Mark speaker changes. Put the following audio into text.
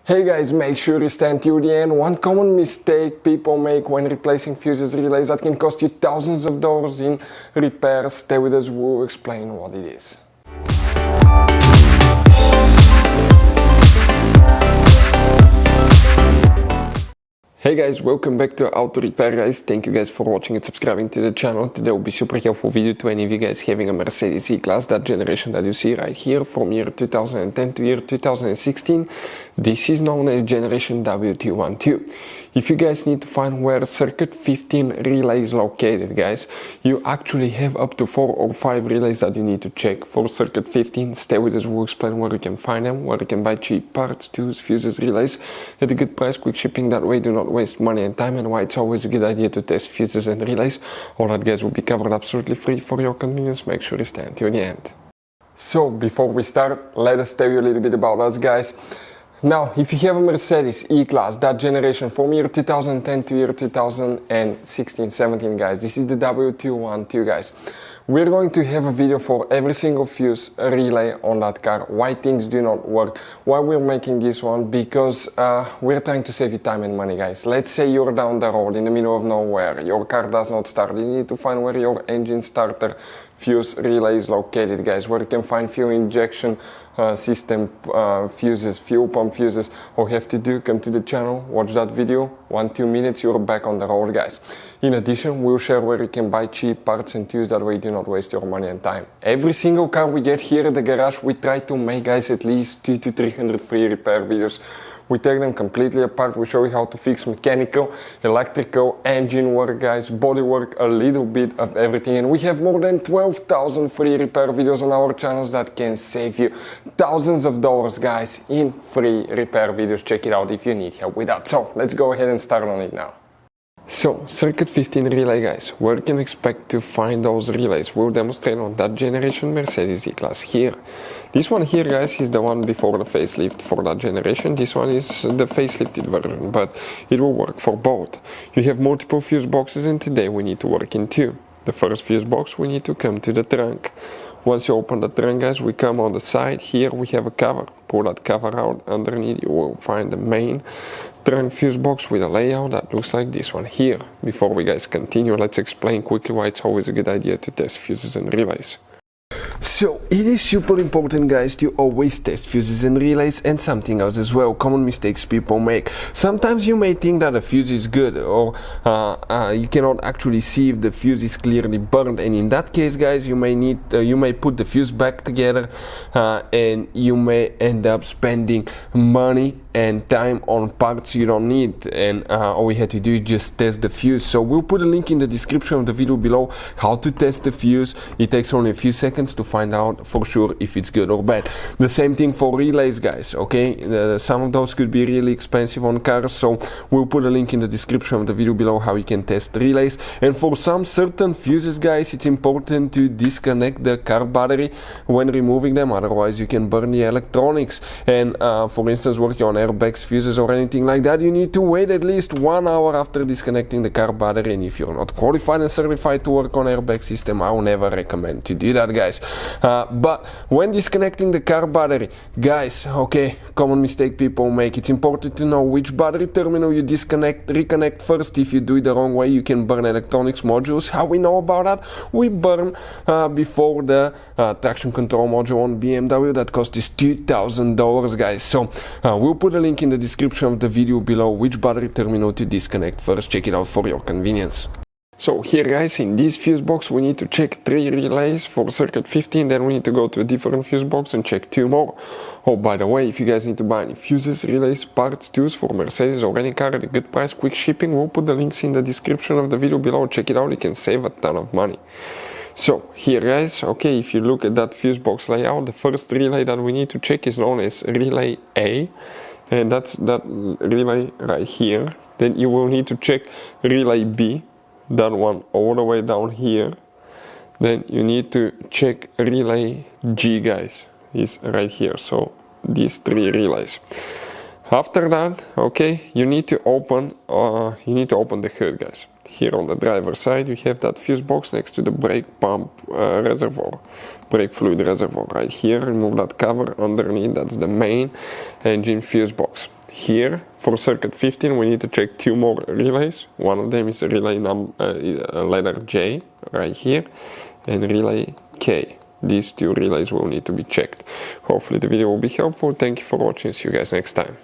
Speaker 1: Hey guys, make sure you stand till the end. One common mistake people make when replacing fuses relays that can cost you thousands of dollars in repairs. Stay with us, we'll explain what it is. Hey guys, welcome back to Auto Repair guys. Thank you guys for watching and subscribing to the channel. Today will be super helpful video to any of you guys having a Mercedes E Class, that generation that you see right here from year 2010 to year 2016. This is known as generation W212. If you guys need to find where circuit 15 relay is located, guys, you actually have up to 4 or 5 relays that you need to check for circuit 15. Stay with us, we'll explain where you can find them, where you can buy cheap parts, tools, fuses, relays at a good price, quick shipping. That way do not waste money and time, and why it's always a good idea to test fuses and relays. All that, guys, will be covered absolutely free for your convenience. Make sure you stay until the end. So before we start, let us tell you a little bit about us, guys. Now, if you have a Mercedes E-Class, that generation from year 2010 to year 2016-17, guys, this is the W212, guys. We're going to have a video for every single fuse relay on that car, why things do not work, why we're making this one, because we're trying to save you time and money, guys. Let's say you're down the road in the middle of nowhere, your car does not start, you need to find where your engine starter fuse relay is located, guys, where you can find fuel injection system fuses, fuel pump fuses. All you have to do, come to the channel, watch that video, 1-2 minutes, you're back on the road, guys. In addition, we'll share where you can buy cheap parts and tools, that way you do not waste your money and time. Every single car we get here at the garage, we try to make, guys, at least 200 to 300 free repair videos. We take them completely apart, we show you how to fix mechanical, electrical, engine work, guys, body work, a little bit of everything. And we have more than 12,000 free repair videos on our channels that can save you thousands of dollars, guys, in free repair videos. Check it out if you need help with that. So let's go ahead and start on it now. So, circuit 15 relay, guys, where you can expect to find those relays. We'll demonstrate on that generation Mercedes E-Class here. This one here, guys, is the one before the facelift for that generation. This one is the facelifted version, but it will work for both. You have multiple fuse boxes, and today we need to work in 2. The first fuse box, we need to come to the trunk. Once you open the trunk, guys, we come on the side. Here we have a cover. Pull that cover out. Underneath you will find the main trunk fuse box with a layout that looks like this one here. Before we guys continue, let's explain quickly why it's always a good idea to test fuses and relays. So, it is super important, guys, to always test fuses and relays, and something else as well, common mistakes people make. Sometimes you may think that a fuse is good, or you cannot actually see if the fuse is clearly burned, and in that case, guys, you may put the fuse back together, and you may end up spending money and time on parts you don't need, and all we had to do is just test the fuse. So we'll put a link in the description of the video below how to test the fuse. It takes only a few seconds to find out for sure if it's good or bad. The same thing for relays, guys, okay? Some of those could be really expensive on cars, so we'll put a link in the description of the video below how you can test relays. And for some certain fuses, guys, it's important to disconnect the car battery when removing them, otherwise you can burn the electronics. And for instance, working on airbags, fuses, or anything like that, you need to wait at least 1 hour after disconnecting the car battery. And if you're not qualified and certified to work on airbag system, I will never recommend to do that, guys. But when disconnecting the car battery, guys, okay, common mistake people make, it's important to know which battery terminal you reconnect first. If you do it the wrong way, you can burn electronics modules. How we know about that? We burn before the traction control module on BMW that cost us $2,000, guys. So we'll put a link in the description of the video below which battery terminal to disconnect first. Check it out for your convenience. So here, guys, in this fuse box we need to check 3 relays for circuit 15, then we need to go to a different fuse box and check 2 more. Oh, by the way, if you guys need to buy any fuses, relays, parts, tools for Mercedes or any car at a good price, quick shipping, we'll put the links in the description of the video below. Check it out, you can save a ton of money. So here, guys, okay, if you look at that fuse box layout, the first relay that we need to check is known as relay A, and that's that relay right here. Then you will need to check relay B, that one all the way down here. Then you need to check relay G, guys, is right here. So these 3 relays. After that, okay, you need to open the hood, guys. Here on the driver's side, you have that fuse box next to the brake pump reservoir, brake fluid reservoir right here. Remove that cover underneath, that's the main engine fuse box. here for circuit 15 we need to check 2 more relays. One of them is relay letter J right here, and relay K. These 2 relays will need to be checked. Hopefully the video will be helpful. Thank you for watching. See you guys next time.